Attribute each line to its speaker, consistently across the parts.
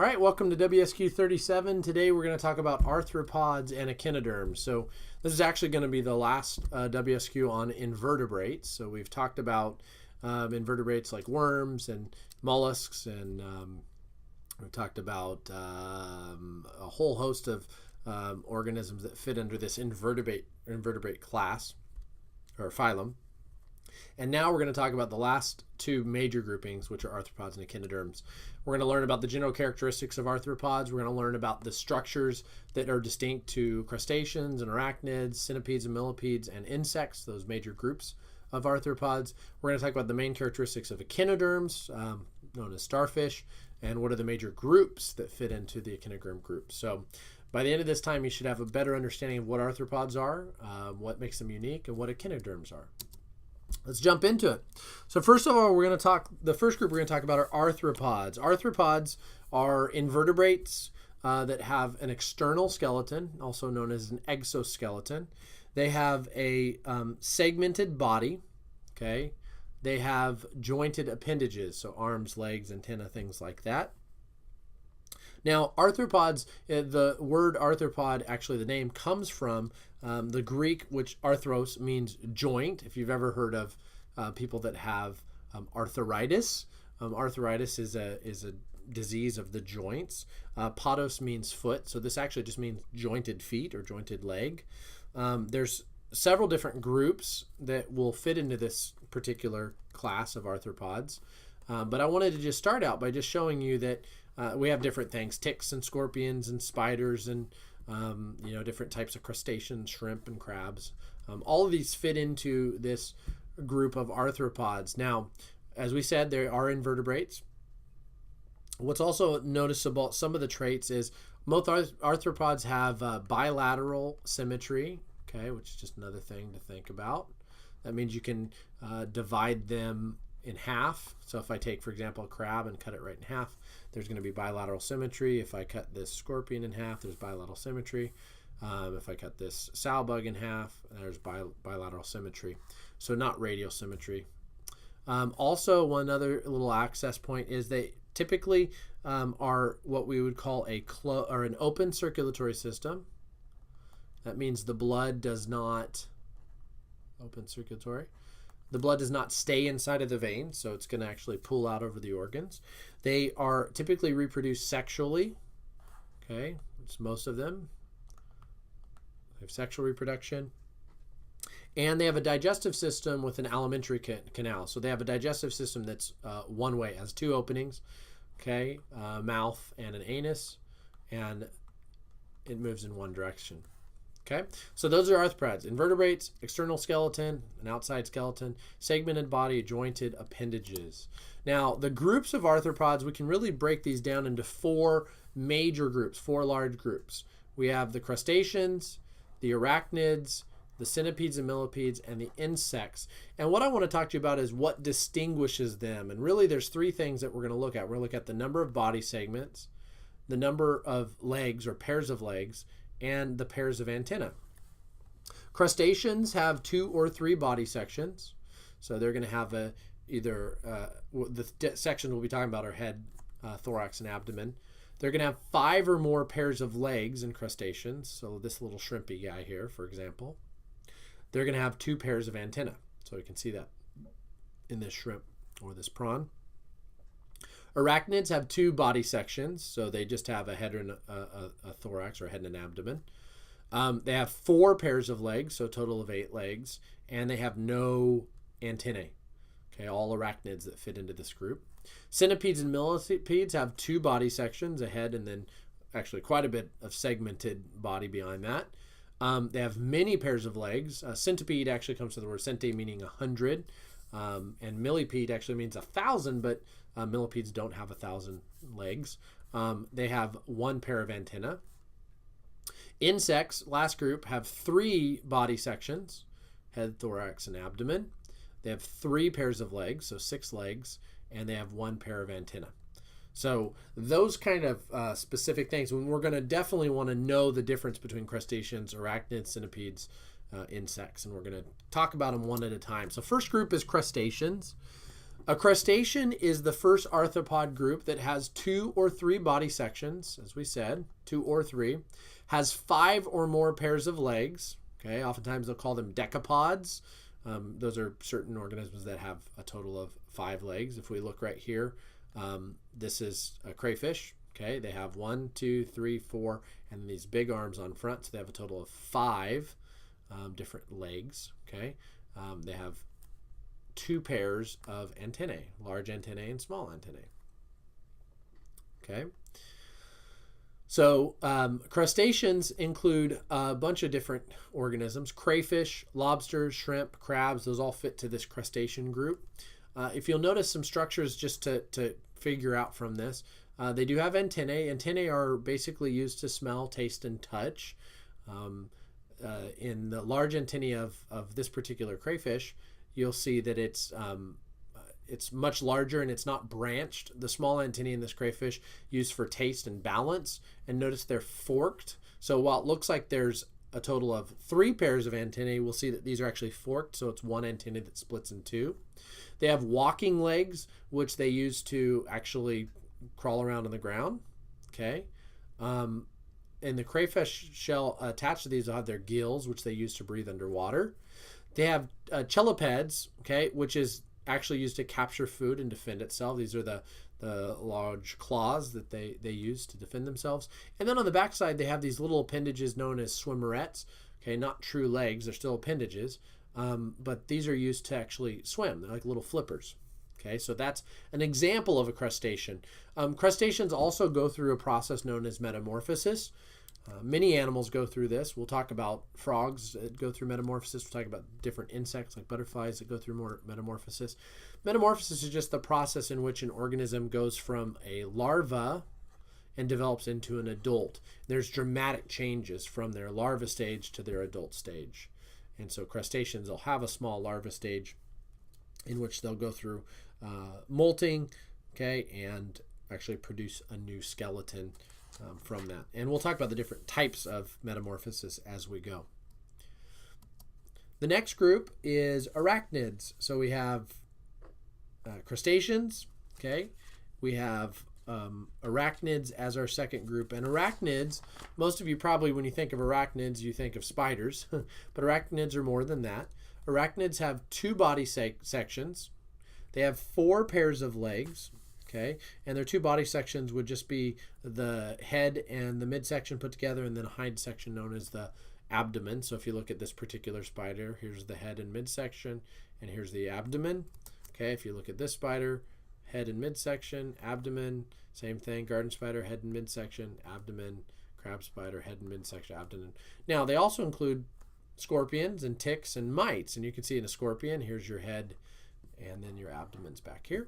Speaker 1: All right, welcome to WSQ 37. Today we're going to talk about arthropods and echinoderms. So this is actually going to be the last WSQ on invertebrates. So we've talked about invertebrates like worms and mollusks, and we've talked about a whole host of organisms that fit under this invertebrate class or phylum. And now we're going to talk about the last two major groupings, which are arthropods and echinoderms. We're going to learn about the general characteristics of arthropods. We're going to learn about the structures that are distinct to crustaceans and arachnids, centipedes and millipedes, and insects, those major groups of arthropods. We're going to talk about the main characteristics of echinoderms, known as starfish, and what are the major groups that fit into the echinoderm group. So by the end of this time, you should have a better understanding of what arthropods are, what makes them unique, and what echinoderms are. Let's jump into it. So first of all, the first group we're going to talk about are arthropods. Arthropods are invertebrates that have an external skeleton, also known as an exoskeleton. They have a segmented body, okay? They have jointed appendages, so arms, legs, antenna, things like that. Now, arthropods, the word arthropod, actually the name comes from the Greek, which arthros means joint. If you've ever heard of people that have arthritis, arthritis is a disease of the joints. Podos means foot, so this actually just means jointed feet or jointed leg. There's several different groups that will fit into this particular class of arthropods, but I wanted to just start out by just showing you that we have different things: ticks and scorpions and spiders and different types of crustaceans, shrimp and crabs. All of these fit into this group of arthropods. Now, as we said, there are invertebrates. What's also noticeable, some of the traits, is most arthropods have bilateral symmetry, okay, which is just another thing to think about. That means you can divide them in half. So if I take, for example, a crab and cut it right in half, there's going to be bilateral symmetry. If I cut this scorpion in half, there's bilateral symmetry. If I cut this sow bug in half, there's bilateral symmetry. So not radial symmetry. Also, one other little access point is they typically are what we would call an open circulatory system. That means the blood does not The blood does not stay inside of the veins, so it's going to actually pool out over the organs. They are typically reproduced sexually. Okay, it's most of them. They have sexual reproduction. And they have a digestive system with an alimentary canal. So they have a digestive system that's one way, has two openings, okay, mouth and an anus, and it moves in one direction. Okay, so those are arthropods: invertebrates, external skeleton, an outside skeleton, segmented body, jointed appendages. Now, the groups of arthropods, we can really break these down into four major groups, four large groups. We have the crustaceans, the arachnids, the centipedes and millipedes, and the insects. And what I want to talk to you about is what distinguishes them. And really, there's three things that we're going to look at. We're going to look at the number of body segments, the number of legs or pairs of legs, and the pairs of antennae. Crustaceans have 2 or 3 body sections. So they're going to have the sections we'll be talking about are head, thorax, and abdomen. They're going to have 5 or more pairs of legs in crustaceans. So this little shrimpy guy here, for example. They're going to have 2 pairs of antennae. So you can see that in this shrimp or this prawn. Arachnids have 2 body sections, so they just have a head and a thorax, or a head and an abdomen. They have 4 pairs of legs, so a total of 8 legs, and they have no antennae. Okay, all arachnids that fit into this group. Centipedes and millipedes have 2 body sections, a head and then actually quite a bit of segmented body behind that. They have many pairs of legs. Centipede actually comes from the word centi, meaning 100. And millipede actually means 1,000, but millipedes don't have 1,000 legs. They have 1 pair of antennae. Insects, last group, have 3 body sections: head, thorax, and abdomen. They have 3 pairs of legs, so 6 legs, and they have 1 pair of antennae. So those kind of specific things, when we're going to definitely want to know the difference between crustaceans, arachnids, centipedes, insects, and we're going to talk about them one at a time. So first group is crustaceans. A crustacean is the first arthropod group that has 2 or 3 body sections, as we said, 2 or 3, has 5 or more pairs of legs. Okay, oftentimes they'll call them decapods. Those are certain organisms that have a total of 5 legs. If we look right here, this is a crayfish. Okay, they have 1, 2, 3, 4, and these big arms on front, so they have a total of 5 different legs. Okay, they have 2 pairs of antennae, large antennae and small antennae. Okay. So crustaceans include a bunch of different organisms: crayfish, lobsters, shrimp, crabs. Those all fit to this crustacean group. If you'll notice some structures just to figure out from this, they do have antennae. Antennae are basically used to smell, taste, and touch. In the large antennae of this particular crayfish, you'll see that it's much larger and it's not branched. The small antennae in this crayfish used for taste and balance, and notice they're forked. So while it looks like there's a total of 3 pairs of antennae, we'll see that these are actually forked, so it's one antenna that splits in 2. They have walking legs, which they use to actually crawl around on the ground. Okay. And the crayfish shell attached to these will have their gills, which they use to breathe underwater. They have chelipeds, okay, which is actually used to capture food and defend itself. These are the large claws that they use to defend themselves. And then on the backside, they have these little appendages known as swimmerets. Okay, not true legs, they're still appendages, but these are used to actually swim. They're like little flippers. Okay, so that's an example of a crustacean. Crustaceans also go through a process known as metamorphosis. Many animals go through this. We'll talk about frogs that go through metamorphosis. We'll talk about different insects like butterflies that go through more metamorphosis. Metamorphosis is just the process in which an organism goes from a larva and develops into an adult. There's dramatic changes from their larva stage to their adult stage. And so crustaceans will have a small larva stage in which they'll go through molting, okay, and actually produce a new skeleton from that. And we'll talk about the different types of metamorphosis as we go. The next group is arachnids. So we have crustaceans, okay, we have arachnids as our second group. And arachnids, most of you probably, when you think of arachnids, you think of spiders, but arachnids are more than that. Arachnids have 2 body sections. They have 4 pairs of legs, okay? And their 2 body sections would just be the head and the midsection put together, and then a hind section known as the abdomen. So if you look at this particular spider, here's the head and midsection, and here's the abdomen. Okay, if you look at this spider, head and midsection, abdomen, same thing. Garden spider, head and midsection, abdomen. Crab spider, head and midsection, abdomen. Now, they also include scorpions and ticks and mites. And you can see in a scorpion, here's your head and then your abdomen's back here.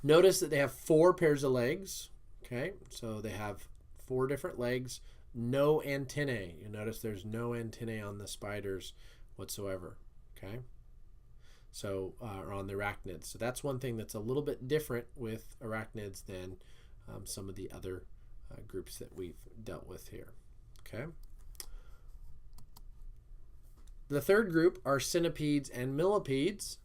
Speaker 1: Notice that they have 4 pairs of legs. Okay, so they have 4 different legs, no antennae. You notice there's no antennae on the spiders whatsoever. Okay, so or on the arachnids. So that's one thing that's a little bit different with arachnids than some of the other groups that we've dealt with here. Okay. The third group are centipedes and millipedes.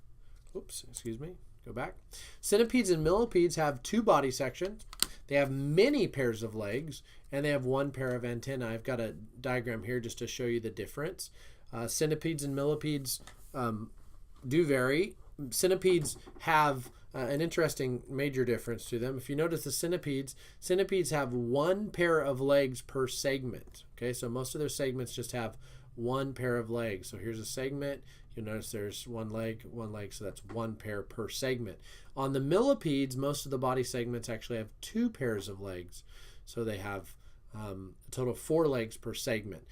Speaker 1: Oops, excuse me. Go back. Centipedes and millipedes have 2 body sections. They have many pairs of legs, and they have 1 pair of antennae. I've got a diagram here just to show you the difference. Centipedes and millipedes do vary. Centipedes have an interesting major difference to them. If you notice the centipedes have 1 pair of legs per segment. Okay, so most of their segments just have 1 pair of legs. So here's a segment. You'll notice there's one leg, so that's 1 pair per segment. On the millipedes, most of the body segments actually have 2 pairs of legs. So they have a total of 4 legs per segment.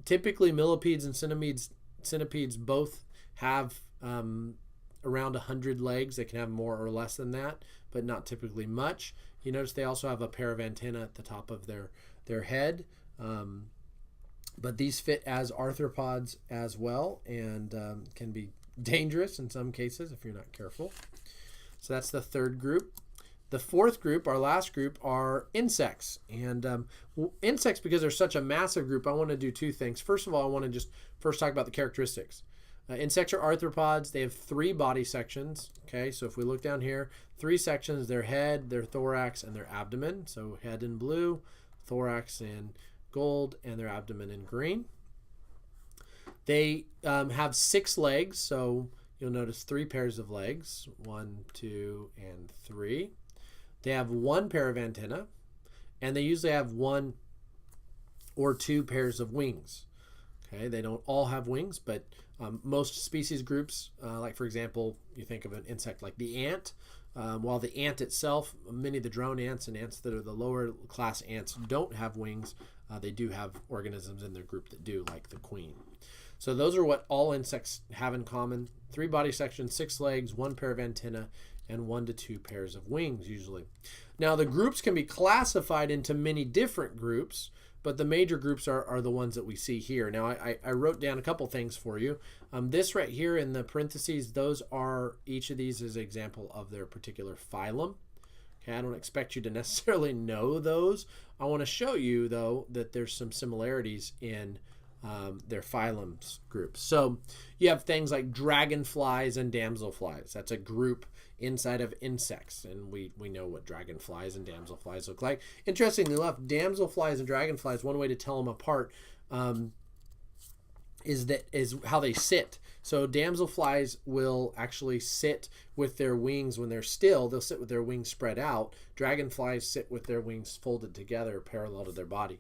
Speaker 1: Typically, millipedes and centipedes both have around 100 legs. They can have more or less than that, but not typically much. You notice they also have a pair of antennae at the top of their head. But these fit as arthropods as well, and can be dangerous in some cases if you're not careful. So that's the third group. The fourth group, our last group, are insects. And insects, because they're such a massive group, I want to do 2 things. First of all, I want to just first talk about the characteristics. Insects are arthropods. They have 3 body sections. Okay, so if we look down here, 3 sections: their head, their thorax, and their abdomen. So head in blue, thorax in gold, and their abdomen in green. They have 6 legs, so you'll notice 3 pairs of legs, 1, 2, and 3. They have 1 pair of antennae, and they usually have 1 or 2 pairs of wings. Okay, they don't all have wings, but most species groups, like for example, you think of an insect like the ant. While the ant itself, many of the drone ants and ants that are the lower class ants don't have wings, they do have organisms in their group that do, like the queen. So those are what all insects have in common: 3 body sections, 6 legs, 1 pair of antennae, and 1 to 2 pairs of wings usually. Now the groups can be classified into many different groups, but the major groups are the ones that we see here. Now I wrote down a couple things for you. This right here in the parentheses, those are, each of these is an example of their particular phylum. Okay, I don't expect you to necessarily know those. I want to show you though that there's some similarities in their phylums groups. So you have things like dragonflies and damselflies. That's a group inside of insects, and we know what dragonflies and damselflies look like. Interestingly enough, damselflies and dragonflies, one way to tell them apart is how they sit. So damselflies will actually sit with their wings when they're still. They'll sit with their wings spread out. Dragonflies sit with their wings folded together parallel to their body.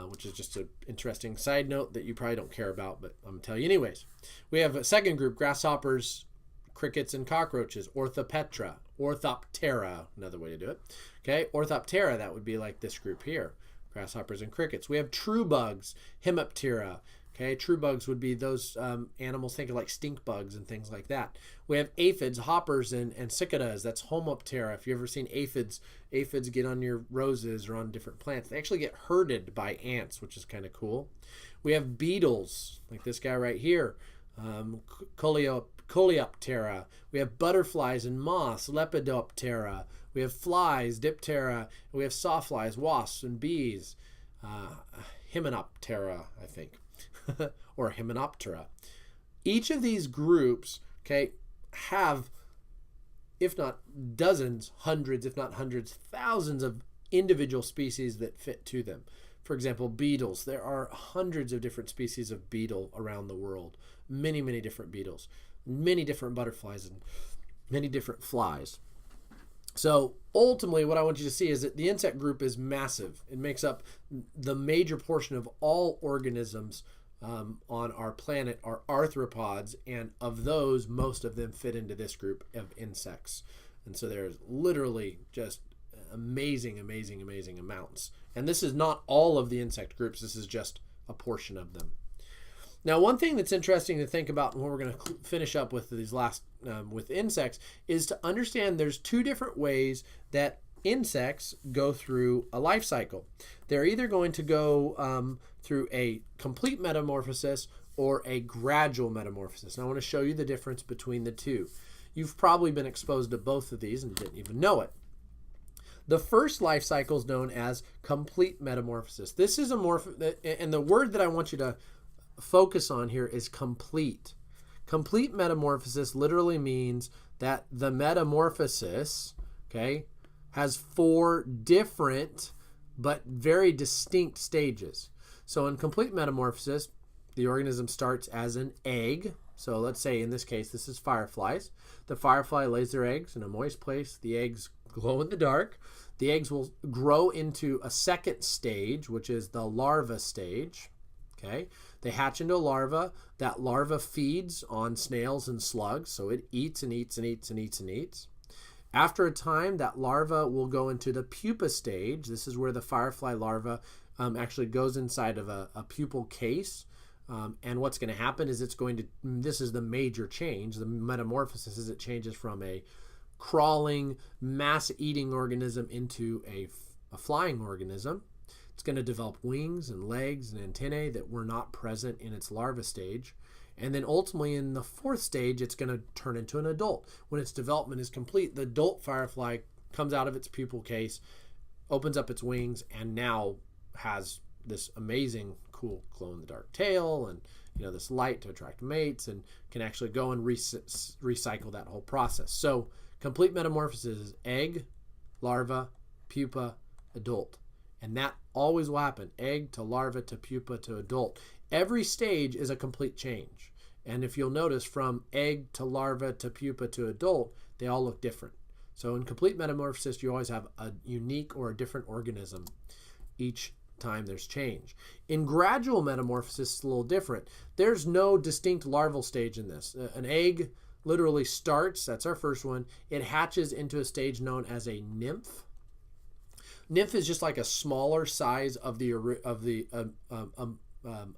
Speaker 1: Which is just an interesting side note that you probably don't care about, but I'm going to tell you anyways. We have a second group: grasshoppers, crickets, and cockroaches. Orthopetra, Orthoptera, another way to do it. Okay, Orthoptera, that would be like this group here: grasshoppers and crickets. We have true bugs, Hemiptera. Okay, true bugs would be those animals, think of like stink bugs and things like that. We have aphids, hoppers, and cicadas. That's Homoptera. If you've ever seen aphids get on your roses or on different plants. They actually get herded by ants, which is kind of cool. We have beetles, like this guy right here, Coleoptera. We have butterflies and moths, Lepidoptera. We have flies, Diptera. We have sawflies, wasps, and bees, Hymenoptera, I think. Or Hymenoptera. Each of these groups, okay, have, if not dozens, hundreds, if not hundreds, thousands of individual species that fit to them. For example, beetles. There are hundreds of different species of beetle around the world. Many, many different beetles. Many different butterflies and many different flies. So ultimately what I want you to see is that the insect group is massive. It makes up the major portion of all organisms on our planet are arthropods, and of those, most of them fit into this group of insects. And so there's literally just amazing amounts. And this is not all of the insect groups. This is just a portion of them. Now, one thing that's interesting to think about, and what we're going to finish up with these last with insects, is to understand there's 2 different ways that insects go through a life cycle. They're either going to go through a complete metamorphosis or a gradual metamorphosis. And I want to show you the difference between the 2. You've probably been exposed to both of these and didn't even know it. The first life cycle is known as complete metamorphosis. This is and the word that I want you to focus on here is complete. Complete metamorphosis literally means that the metamorphosis, okay, has 4 different but very distinct stages. So in complete metamorphosis, the organism starts as an egg. So let's say in this case, this is fireflies. The firefly lays their eggs in a moist place. The eggs glow in the dark. The eggs will grow into a second stage, which is the larva stage. Okay, they hatch into a larva. That larva feeds on snails and slugs, so it eats and eats and eats and eats and eats. After a time, that larva will go into the pupa stage. This is where the firefly larva actually goes inside of a pupal case. And what's going to happen is this is the major change, the metamorphosis, is it changes from a crawling, mass-eating organism into a flying organism. It's going to develop wings and legs and antennae that were not present in its larva stage. And then ultimately in the 4th stage, it's going to turn into an adult. When its development is complete, the adult firefly comes out of its pupal case, opens up its wings, and now has this amazing, cool glow-in-the-dark tail this light to attract mates, and can actually go and recycle that whole process. So complete metamorphosis is egg, larva, pupa, adult. And that always will happen. Egg to larva to pupa to adult. Every stage is a complete change. And if you'll notice, from egg to larva to pupa to adult, they all look different. So in complete metamorphosis, you always have a unique or a different organism each time there's change. In gradual metamorphosis, it's a little different. There's no distinct larval stage in this. An egg literally starts, that's our first one, it hatches into a stage known as a nymph. Nymph is just like a smaller size of the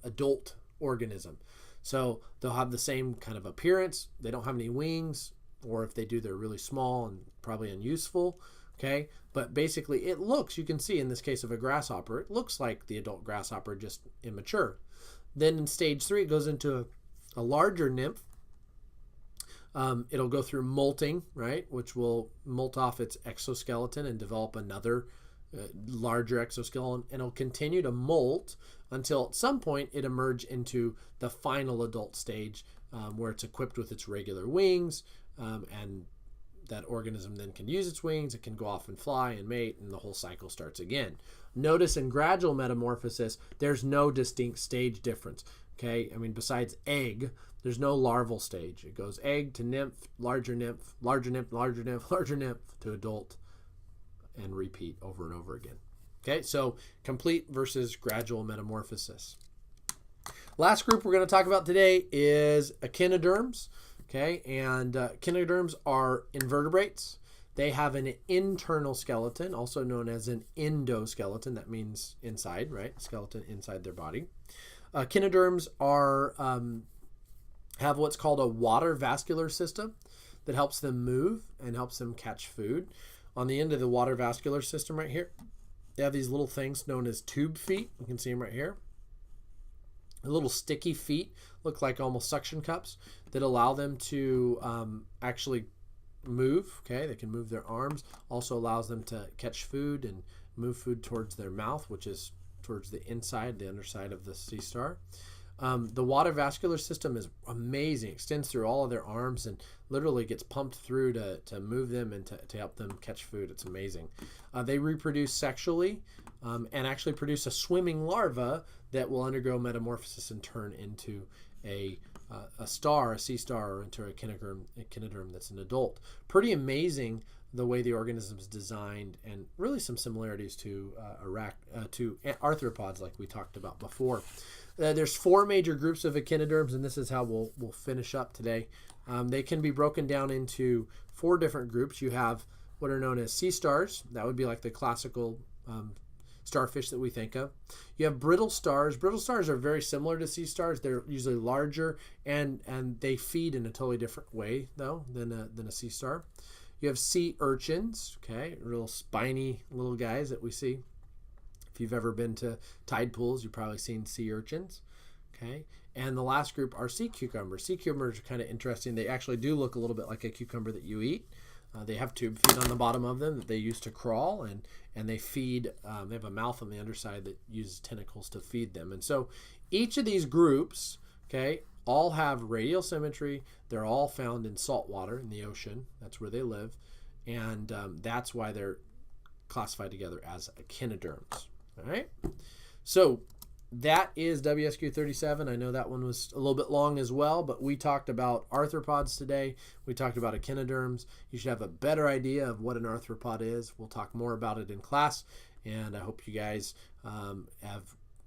Speaker 1: adult organism. So they'll have the same kind of appearance. They don't have any wings, or if they do, they're really small and probably unuseful. Okay, but basically it looks, you can see in this case of a grasshopper, it looks like the adult grasshopper, just immature. Then in stage 3, it goes into a larger nymph. It'll go through molting, right, which will molt off its exoskeleton and develop another larger exoskeleton, and it'll continue to molt until at some point it emerges into the final adult stage, where it's equipped with its regular wings, and that organism then can use its wings, it can go off and fly and mate, and the whole cycle starts again. Notice in gradual metamorphosis, there's no distinct stage difference. Okay, I mean, besides egg, there's no larval stage. It goes egg to nymph, larger nymph, larger nymph, larger nymph, larger nymph to adult, and repeat over and over again. Okay, so complete versus gradual metamorphosis. Last group we're going to talk about today is echinoderms. Okay, and echinoderms are invertebrates. They have an internal skeleton, also known as an endoskeleton. That means inside, right? Skeleton inside their body. Echinoderms are have what's called a water vascular system that helps them move and helps them catch food. On the end of the water vascular system right here, they have these little things known as tube feet. You can see them right here. The little sticky feet look like almost suction cups that allow them to actually move. Okay, they can move their arms. Also allows them to catch food and move food towards their mouth, which is towards the inside, the underside of the sea star. The water vascular system is amazing. It extends through all of their arms and literally gets pumped through to move them and to help them catch food. It's amazing. They reproduce sexually and actually produce a swimming larva that will undergo metamorphosis and turn into a sea star, or into a echinoderm that's an adult. Pretty amazing the way the organism is designed, and really some similarities to arthropods like we talked about before. There's 4 major groups of echinoderms, and this is how we'll finish up today. They can be broken down into 4 different groups. You have what are known as sea stars. That would be like the classical starfish that we think of. You have brittle stars. Brittle stars are very similar to sea stars. They're usually larger, and they feed in a totally different way, though, than a sea star. You have sea urchins, okay, real spiny little guys that we see. If you've ever been to tide pools, you've probably seen sea urchins, okay? And the last group are sea cucumbers. Sea cucumbers are kind of interesting. They actually do look a little bit like a cucumber that you eat. They have tube feet on the bottom of them that they use to crawl, and they feed. They have a mouth on the underside that uses tentacles to feed them. And so each of these groups, okay, all have radial symmetry. They're all found in salt water in the ocean. That's where they live. And that's why they're classified together as echinoderms. All right. So that is WSQ 37. I know that one was a little bit long as well, but we talked about arthropods today. We talked about echinoderms. You should have a better idea of what an arthropod is. We'll talk more about it in class, and I hope you guys have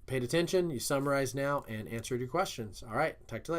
Speaker 1: paid attention. You summarized now and answered your questions. All right. Talk to you later.